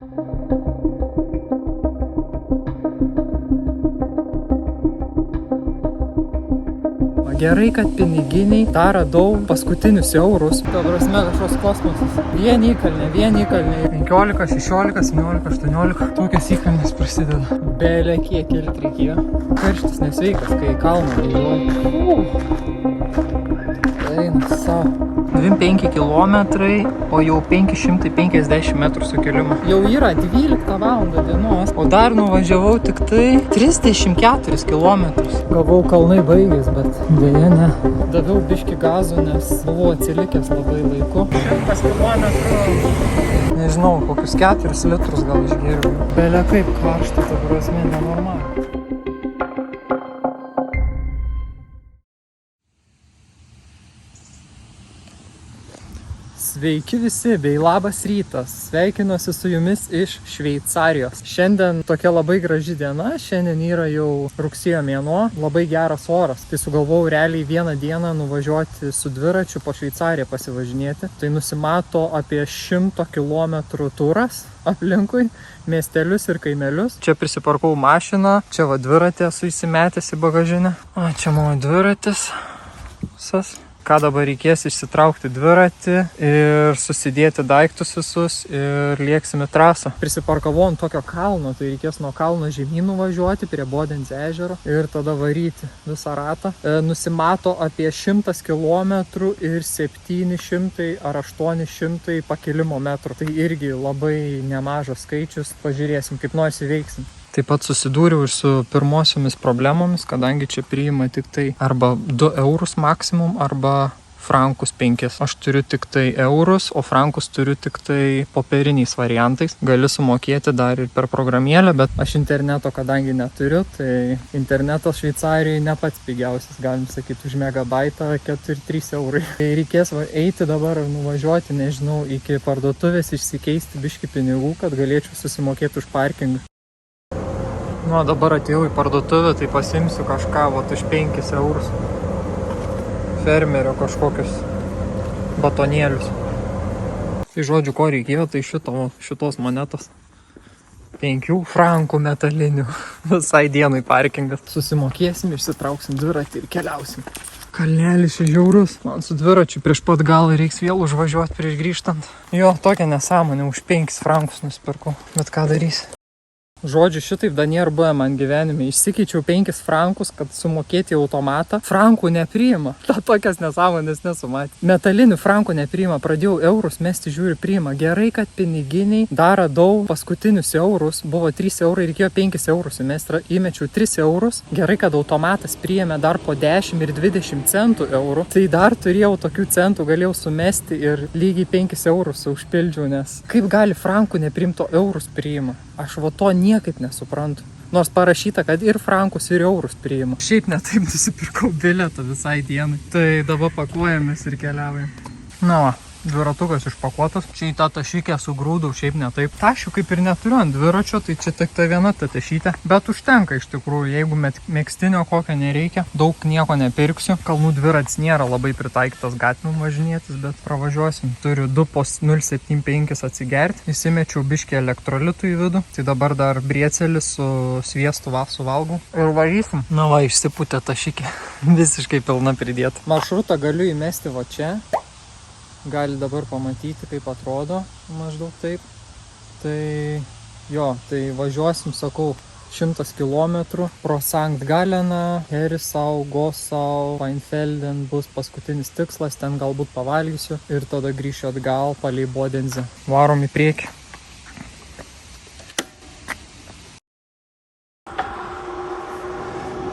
Gerai, kad piniginiai dar radau paskutinius eurus. Ta prasme kažkoks kosmosas. Vieni įkalnė. 15, 16, 17, 18. Tokios įkalnės prasideda. Belė kiek kilt reikėjo. Karštis nesveikas, kai kalną važiuoju. Eina savo. 25 kilometrai, o jau 550 metrų sukėlimą. Jau yra 12 valandą dienos, o dar nuvažiavau tik tai 34 kilometrus. Gavau kalnai baigės, bet dėja ne. Daviau biškį gazų, nes buvau atsilikęs labai laiku. 100 kilometrų, nežinau, kokius 4 litrus gal išgėriau. Belia kaip karšta, ta prasme, nenormaliai. Sveiki visi, bei labas rytas. Sveikinuosi su jumis iš Šveicarijos. Šiandien tokia labai graži diena, šiandien yra jau rugsėjo mėnuo, labai geras oras. Tai sugalvojau realiai vieną dieną nuvažiuoti su dviračiu po Šveicariją pasivažinėti. Tai nusimato apie 100 km turas aplinkui, miestelius ir kaimelius. Čia prisiparkau mašiną, čia va dviratį esu įsimetęs į bagažinę. O čia mano dviratis. Ką dabar reikės išsitraukti dviratį ir susidėti daiktus visus ir lėksim į trasą. Prisiparkavau ant tokio kalno, tai reikės nuo kalno žemyn nuvažiuoti prie Bodens ežero ir tada varyti visą ratą. Nusimato apie 100 km ir 700 ar 800 pakilimo metrų. Tai irgi labai nemažas skaičius, pažiūrėsim kaip nors įveiksim. Taip pat susidūriau ir su pirmosiomis problemomis, kadangi čia priima tik tai arba 2 eurus maksimum, arba frankus 5. Aš turiu tik tai eurus, o frankus turiu tik tai popieriniais variantais. Gali sumokėti dar ir per programėlę, bet aš interneto kadangi neturiu, tai internetas Šveicarijoje ne pats pigiausias, galim sakyti, už megabaitą 4-3 eurai. Tai reikės eiti dabar ir nuvažiuoti, nežinau, iki parduotuvės, išsikeisti biškį pinigų, kad galėčiau susimokėti už parkingą. Nu, dabar atėjau į parduotuvę, tai pasimsiu kažką, už 5 eurus. Fermerio kažkokius batonėlius. Tai žodžiu, ko reikėjo, tai šitos monetos. 5 frankų metalinių. Visai dienai parkingas. Susimokėsim, išsitrauksim dviratį ir keliausim. Kalnelis žiaurus. Man su dviračiu prieš pat galą reiks vėl užvažiuoti prieš grįžtant. Jo, tokia nesąmonė, už 5 frankus nusipirkau. Bet ką darysi? Žodžiu, šitaip dar nėra buvę man gyvenime. Išsikeičiau 5 frankus, kad sumokėti automatą. Frankų nepriima. Tokias nesąmonės nesumatė. Metalinių frankų nepriima. Pradėjau eurus mesti, žiūri, priima. Gerai, kad piniginiai dar radau paskutinius eurus. Buvo 3 eurai, reikėjo 5 eurus įmesti. Įmečiau 3 eurus. Gerai, kad automatas priėmė dar po 10 ir 20 centų eurų. Tai dar turėjau tokių centų, galėjau sumesti ir lygiai 5 eurus užpildžiau, nes kaip gali frankų neprimto eurus priima? Aš to niekaip nesuprantu. Nors parašyta, kad ir frankus, ir eurus priima. Šiaip netaip nusipirkau bilietą visai dienai. Tai dabar pakuojamės ir keliaujam. Na va, dviratukas išpakuotas. Čia į tą tašykę sugrūdau, šiaip netaip. Tašių kaip ir neturiu ant dviračio, tai čia tik ta viena ta tašytė. Bet užtenka iš tikrųjų, jeigu megztinio kokio nereikia. Daug nieko nepirksiu. Kalnų dviratis nėra labai pritaikytas gatvėm važinėtis, bet pravažiuosim. Turiu 2 po 0,75 atsigerti. Įsimečiau biškį elektrolitų į vidų. Tai dabar dar briecelį su sviestu suvalgau. Ir varysim. Na va, išsipūtė tašykė. Visiškai pilna pridėta. Maršrutą galiu įmesti va čia. Gali dabar pamatyti, kaip atrodo, maždaug taip. Tai jo, tai važiuosim, sakau, 100 km pro Sankt Galeną, Herisau, Gosau, Weinfelden bus paskutinis tikslas, ten galbūt pavalgysiu ir tada grįšiu atgal palei Bodensę. Varom į priekį.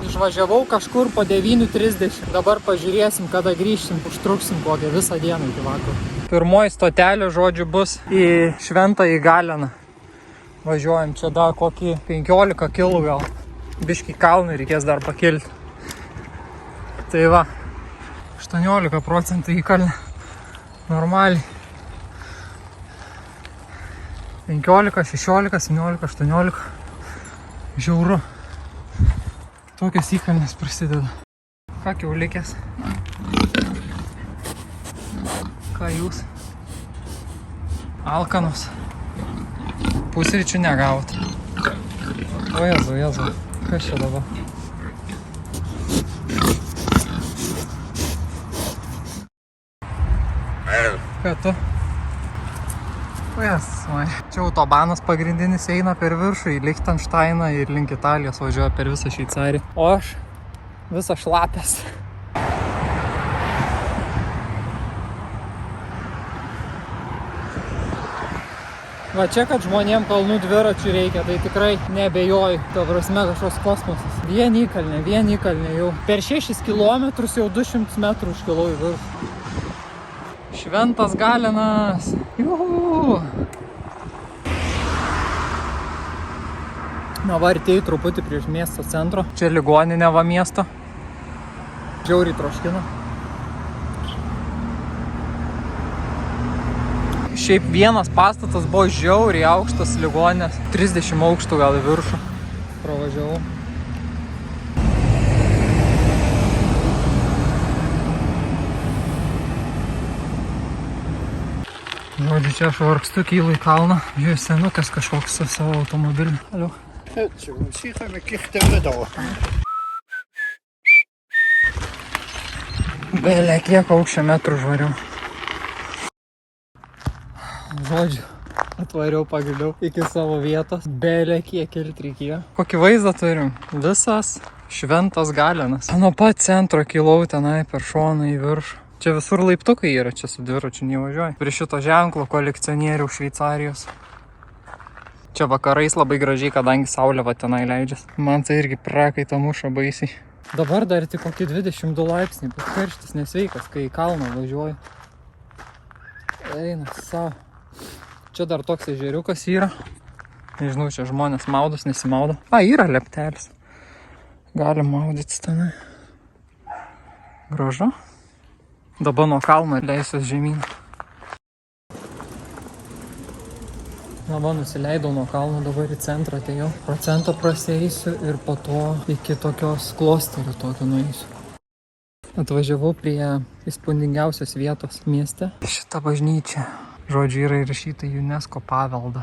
Išvažiavau kažkur po 9:30. Dabar pažiūrėsim, kada grįžsim, užtruksim kokią visą dieną iki vakaro. Pirmoji stotelė, žodžiu, bus į Šventąjį Galeną. Važiuojam čia dar kokį 15 kilų gal. Biškį kalnų reikės dar pakilti. Tai va, 18% įkalnė. Normaliai. 15, 16, 17, 18. Žiauru. Tokios įkalnės prasideda. Ką kiaulikės? Ką jūs? Alkanos. Pusryčių negaut. O Jezu. Kas čia dabar? Ką tu? O Jezu. Čia autobanas pagrindinis eina per viršų į Lichtensteiną ir link Italijos važiuoja per visą Šveicariją. O aš visas šlapęs. Va čia, kad žmonėm kalnų dviračių reikia, tai tikrai nebejoju. Ta prasme, kažkoks kosmosas. Vien įkalnė jau. Per 6 kilometrus jau 200 metrų užkilau į viršų. Šventas Galenas. Juhu. Na va, artėjau truputį prieš miesto centro. Čia ligoninė va miesto. Žiauriai troškina. Šiaip vienas pastatas buvo žiauriai aukštas ligoninės. 30 aukštų gal į viršų. Pravažiavau. Žodžiu, čia aš vargstu, kylu į kalną. Žiūrėjau, senukas kažkoks su savo automobiliu. Aliu. Belė kiek aukščio metrų žvariau. Žodžiu, atvariau pagaliau iki savo vietos. Belė kiek ir reikėjo. Kokį vaizdą turim? Visas Šventas Galenas. Nuo pat centro kilau tenai per šoną į viršų. Čia visur laiptukai yra, čia su dviračiu nevažiuoju. Prie šito ženklo kolekcionierių Šveicarijos. Čia vakarais labai gražiai, kadangi saulė va tenai leidžias. Man tai irgi prakaitą muša baisiai. Dabar dar tik kokį 22 laipsniai, bet karštis nesveikas, kai į kalną važiuoju. Eina savo. Čia dar toks ežeriukas yra. Nežinau, čia žmonės maudos, nesimaudo. Yra leptelis. Galim maudytis tenai. Gražu. Dabar nuo kalno leisiuos žemyn. Va, nusileidau nuo kalno, dabar į centrą atėjau. Pro centrą prasieisiu ir po to iki tokios klosterio tokio nueisiu. Atvažiavau prie įspūdingiausios vietos mieste. Šita bažnyčia, žodžiu, yra įrašyta į UNESCO paveldą.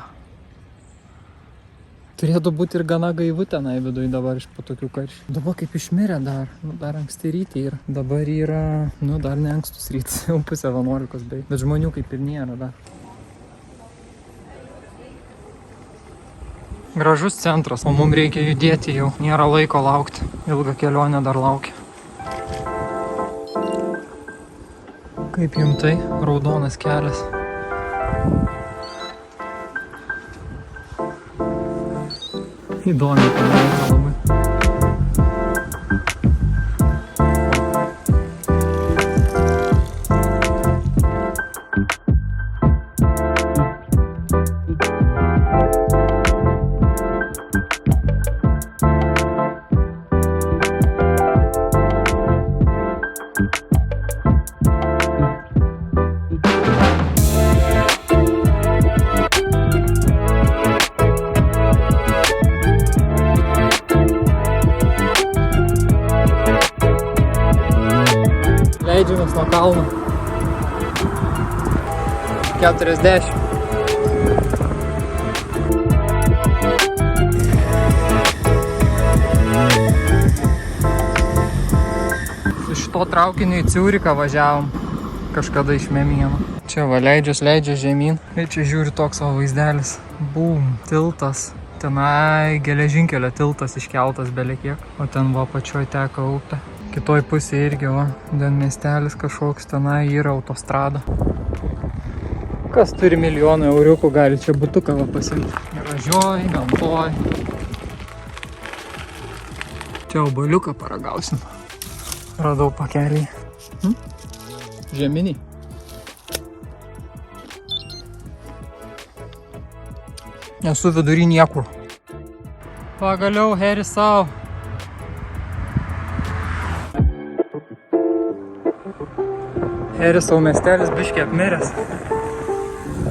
Turėtų būti ir gana gaivu tenai viduj dabar iš po tokių karščių. Dabar kaip išmirė dar, dar anksti rytį ir dabar yra, dar ne ankstus rytis, jau pusę 11 beveik, bet žmonių kaip ir nėra dar. Gražus centras, o mums reikia judėti jau, nėra laiko laukti, ilga kelionė dar laukia. Kaip jums tai? Raudonas kelias. Įdomi padaryti labai. Leidžiamės nuo kalno. 40. Su šito traukiniu į Ciuriką važiavom kažkada iš Memieno. Čia va leidžia žemyn. Ir čia žiūri toks savo vaizdelis. Bum, tiltas. Tenai geležinkelio tiltas iškeltas belekiek. O ten va pačioj teka upė. Kitoj pusėje irgi, va, ten miestelis kažkoks, tenai yra autostrada. Kas turi milijoną euriukų, gali čia butuką va pasimti. Gražioj, gamtoj. Čia obaliuką paragausim. Radau pakelį. Žeminiai. Esu vidury niekur. Pagaliau heri savo. Herisau miestelis biškiai apmiręs.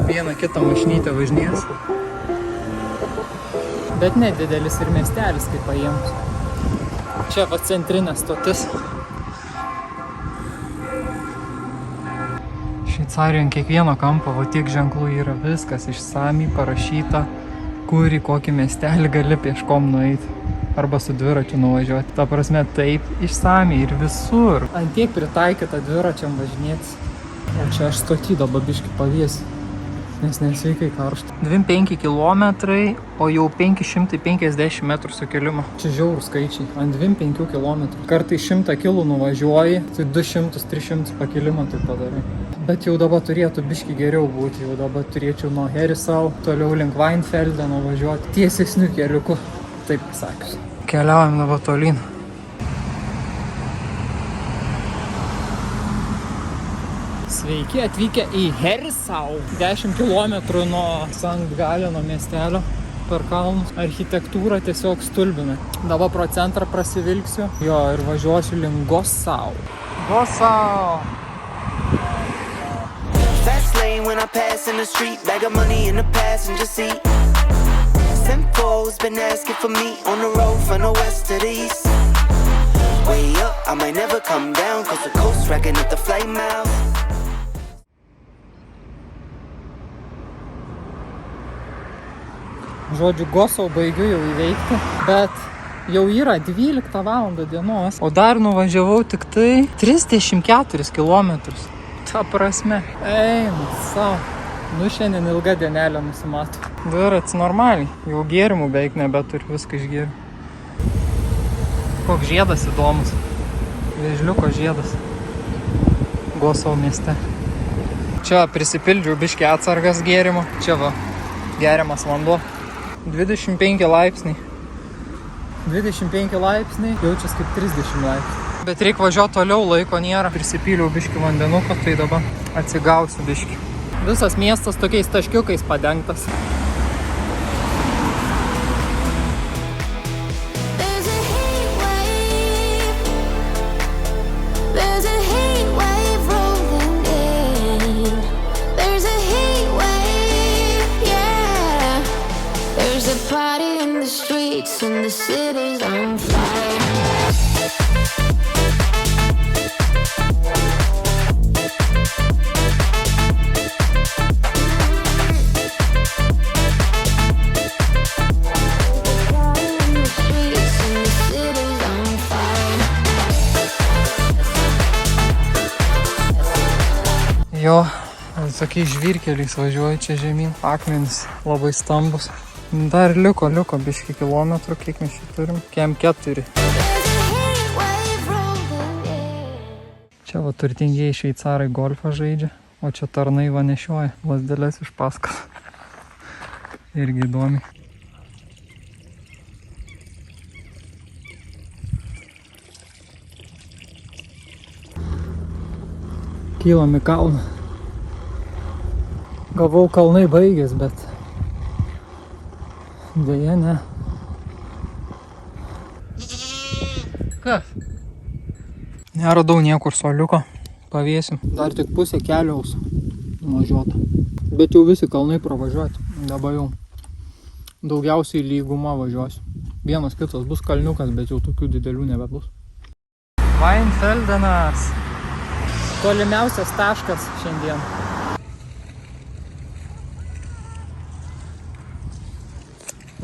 Vieną kitą mašinytę važinės. Bet nedidelis ir miestelis, kaip paėmus. Čia va centrinė stotis. Šį Šveicarijoje ant kiekvieno kampo, va tiek ženklų yra, viskas išsamiai parašyta, kur į kokį miestelį gali pieškom nueiti. Arba su dviračiu nuvažiuoti. Ta prasme, taip išsamiai ir visur. Ant tiek pritaikyta dviračiam važinėtis. O čia aš stoty dabar biškį pavėsiu, nes nesveikai karšta. 25 km, o jau 550 metrų sukėlimo. Čia žiaurų skaičiai. Ant 25 km. Kartai 100 km nuvažiuoji, tai 200-300 pakilimą tai padarai. Bet jau dabar turėtų biškį geriau būti. Jau dabar turėčiau nuo Herisau, toliau link Weinfelde nuvažiuoti tiesesniu keliuku. Taip pasakius. Keliaujam dabar tolyn. Sveiki atvykę į Herisau. 10 km nuo Sankt Galeno miestelio per kalnus. Architektūra tiesiog stulbina. Dabar pro centrą prasivilksiu. Jo, ir važiuosiu link Gossau. Gossau! Fast lane when I pass in the street, bag of money in the passenger seat. Simcoe's been asking for me on the road from the west to the east. Way up, I might never come down, cause the coast racking up the flight miles. Žodžiu, Gossau baigiu jau įveikti, bet jau yra 12 val. Dienos, o dar nuvažiavau tik tai 34 km. Ta prasme, einu savo. Nu, šiandien ilga dienelė nusimato. Dviratis normaliai, jau gėrimų beveik nebeturiu, viską išgėriu. Koks žiedas įdomus. Vėžliuko žiedas. Gossau mieste. Čia prisipildžiau biškį atsargas gėrimo. Čia va, geriamas vanduo. 25 laipsniai. 25 laipsniai, jaučias kaip 30 laipsniai. Bet reikia važiuoti toliau, laiko nėra. Prisipyliau biškį vandenuką, tai dabar atsigausiu biškį. Visas miestas tokiais taškiukais padengtas. Jo, tokiais žvyrkeliais važiuoju čia žemyn. Akmenys labai stambus. Dar liko biškį kilometrų, kiek mes čia turim. Kiem 4. Čia va turtingieji šveicarai golfą žaidžia, o čia tarnai va nešioja lazdeles iš paskos. Irgi įdomi. Kylam į kalną. Galvau, kalnai baigės, bet deja ne. Kas? Neradau niekur suoliuko. Pavėsim. Dar tik pusė keliaus nuvažiuota. Bet jau visi kalnai pravažiuoti. Dabar jau daugiausiai lyguma važiuosiu. Vienas kitas bus kalniukas, bet jau tokių didelių nebebus. Weinfeldenas. Tolimiausias taškas šiandien.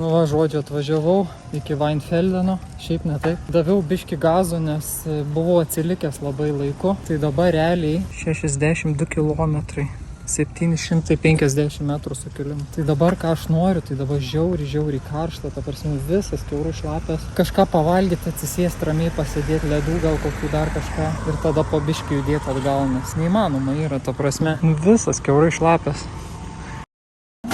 Nu va, žodžiu, atvažiavau iki Weinfeldeno, šiaip ne taip. Daviau biškį gazų, nes buvau atsilikęs labai laiku. Tai dabar realiai 62 km, 750 metrų sukėlimų. Tai dabar ką aš noriu, tai dabar žiauriai karšta, ta prasme visas kiaurų šlapės. Kažką pavalgyti, atsisėsti, ramiai pasėdėti, ledų gal kokių dar kažką. Ir tada po biškį judėti atgal, nes neįmanoma yra, ta prasme visas kiaurai šlapės.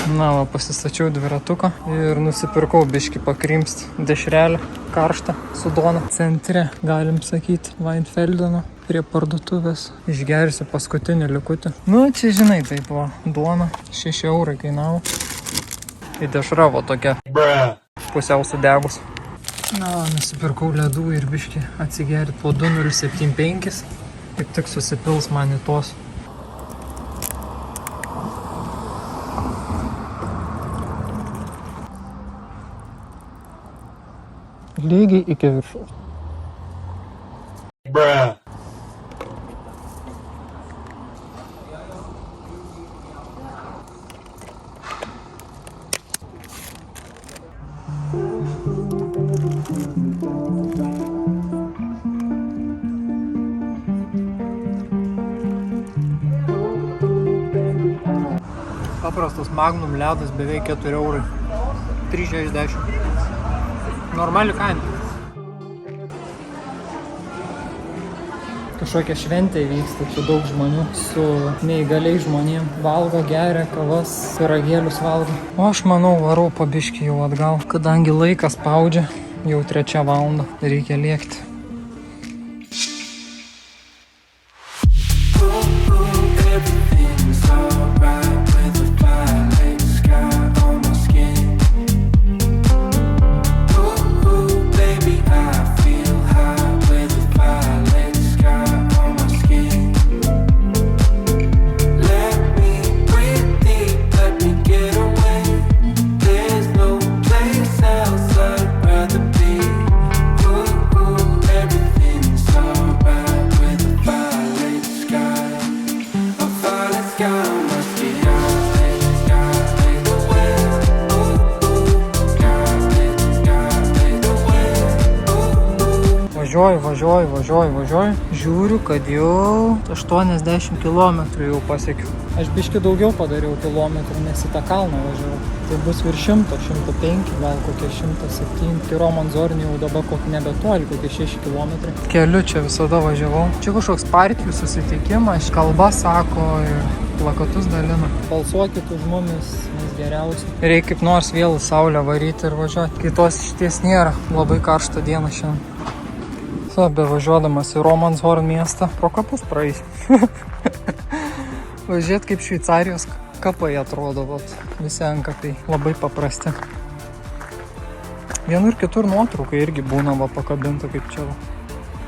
Na, va, pasistačiau dviratuką ir nusipirkau biškį pakrimsti dešrelę, karštą, su duona. Centre, galim sakyti, Weinfeldeno, prie parduotuvės. Išgersiu paskutinį likutį. Nu, čia žinai, taip va, duona, 6 eurai kainavo. Tai dešra va tokia, pusiau sudegus. Na, nusipirkau ledų ir biškį atsigerti po 2,075. Kaip tik susipils man į tos. Lygiai iki viršaus. paprastas Magnum ledas beveik 4 eurai. 3,60. Normali kaina. Kažkokia šventė vyksta, čia daug žmonių su neįgaliai žmonėm. Valgo, geria kavas, pyragėlius valgo. O aš manau, varau po biškį jau atgal, kadangi laikas spaudžia, jau 3 valanda, reikia lėkti. Važiuoju. Žiūriu, kad jau 80 km jau pasiekiu. Aš biškį daugiau padariau kilometrų, nes į tą kalną važiavau. Tai bus virš 100, 105, gal kokie 107. Tai Romanzornį jau dabar kokį nebetoli, kokie 6 km. Keliu čia visada važiavau. Čia kažkoks partijų susitikimas, kalba sako ir plakatus dalina. Balsuokit už mumis, mes geriausi. Reikia kaip nors vėl saulę varyti ir važiuoti. Kitos išties nėra, labai karštą dieną šiandien. Bevažiuodamas į Romanshorn miestą, pro kapus praeis. Važiuot kaip Šveicarijos kapai atrodo, visi antkapiai labai paprasti. Vienur kitur nuotraukai irgi būna pakabinta kaip čia.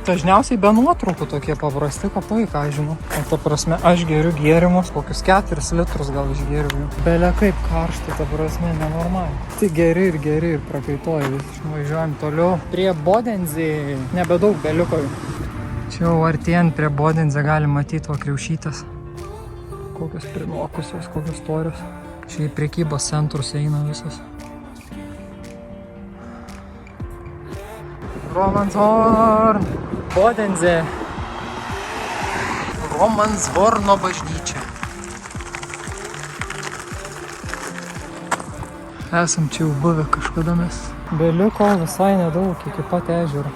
Dažniausiai be nuotraukų tokie paprasti kapai, ką žinau. O ta prasme, aš geriu gėrimus, kokius 4 litrus gal išgėriu. Belia kaip karšta, ta prasme, nenormaliai. Tai geri ir prakaitoju vis. Važiuojam toliau. Prie Bodensė nebedaug beliko. Čia jau artėjant prie Bodensė gali matyti kriaušytės. Kokios prinokusios, kokios storios. Čia į prekybos centrus eina visas. Romanshorn, Bodensė, Romanshorno bažnyčia. Esam čia jau buvę kažkada mes. Beliko visai nedaug iki pat ežero.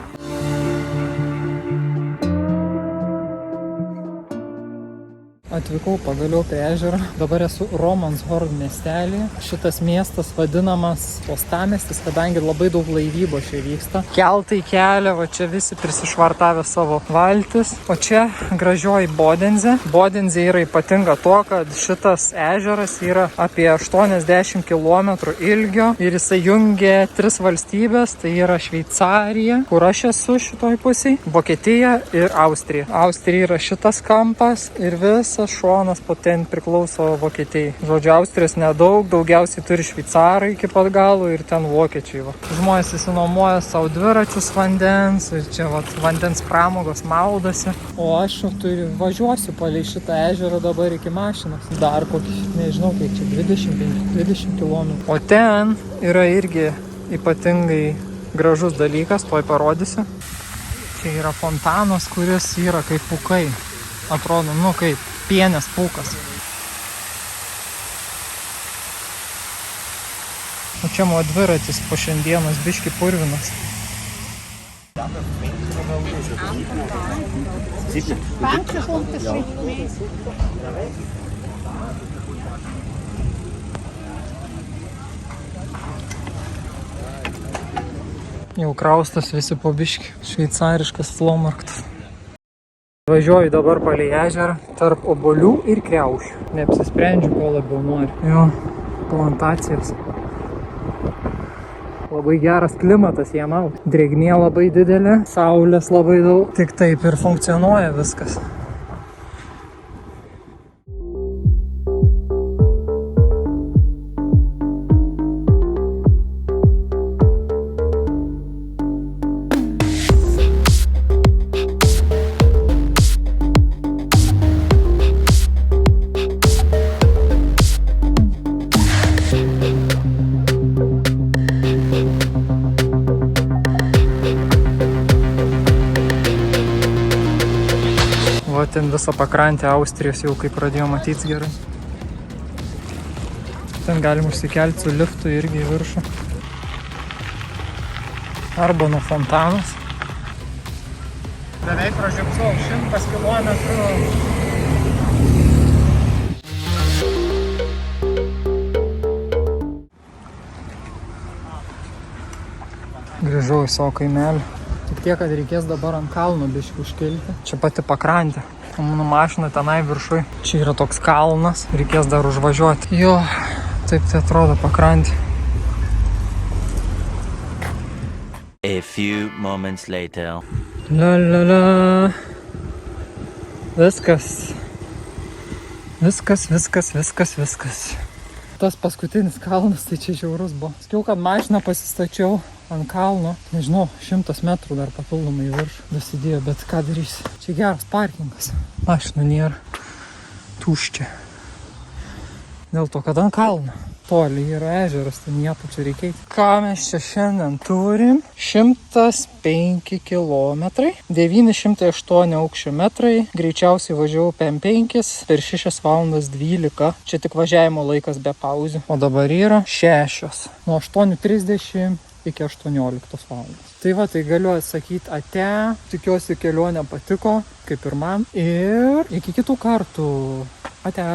Atvykau pagaliau prie ežero. Dabar esu Romanshorn miestelį. Šitas miestas vadinamas uostamiestis, kadangi labai daug laivybos čia vyksta. Keltai kelia, va čia visi prisišvartavę savo valtis. O čia gražioji Bodensė. Bodensė yra ypatinga tuo, kad šitas ežeras yra apie 80 km ilgio ir jisai jungia 3 valstybės. Tai yra Šveicarija, kur aš esu šitoj pusėj, Vokietija ir Austrija. Austrija yra šitas kampas ir visas šonas po ten priklauso Vokietijai. Žodžiu, Austrijos nedaug, daugiausiai turi šveicarai iki pat galo ir ten vokiečiai. Va. Žmonės įsinuomoja savo dviračius vandens ir čia vandens pramogos maudasi. O aš važiuosiu palei šitą ežerą dabar iki mašinos. Dar kokį, nežinau, kiek čia 20 km. O ten yra irgi ypatingai gražus dalykas, tuoj parodysiu. Čia yra fontanas, kuris yra kaip pūkai. Atrodo, kaip pienės pūkas. O čia mano dviratis po šiandienos biški purvinas. Jau kraustas visi po biški. Šveicariškas Flohmarktas. Važiuoju dabar palei ežerą tarp obuolių ir kriaušių. Neapsisprendžiu, ko labiau noriu. Jo, plantacijas. Labai geras klimatas jam augti. Drėgmė labai didelė, saulės labai daug. Tik taip ir funkcionuoja viskas. Ten visą pakrantę Austrijos jau kaip pradėjo matytis gerai. Ten galima užsikelti su liftu irgi į viršų. Arba nuo fontanos. Beveik pražiopsau 100 kilometrų. Grįžau į savo kaimelį. Tik tiek, kad reikės dabar ant kalno biškį užkilti. Čia pati pakrantė. Mano mašina tenai viršui. Čia yra toks kalnas. Reikės dar užvažiuoti. Jo, taip tai atrodo pakrantė. A few moments later. La la la. Viskas. Tas paskutinis kalnas, tai čia žiaurus buvo. Sakiau, kad mašiną pasistačiau ant kalno. Nežinau, 100 metrų dar papildomai į viršų dasidėjo, bet ką darysi. Čia geras parkingas. Mašinų nėra. Tuščia. Dėl to, kad ant kalno. Toli yra ežeras, tai nieko čia reikia. Ką mes čia šiandien turim? 105 kilometrai, 908 aukščio metrai, greičiausiai važiavau PM5 per 6 valandas 12. Čia tik važiavimo laikas be pauzių. O dabar yra 6. Nuo 8:30 iki 18 valandos. Tai va, tai galiu atsakyti ate. Tikiuosi kelionė patiko, kaip ir man. Ir iki kitų kartų. Ate.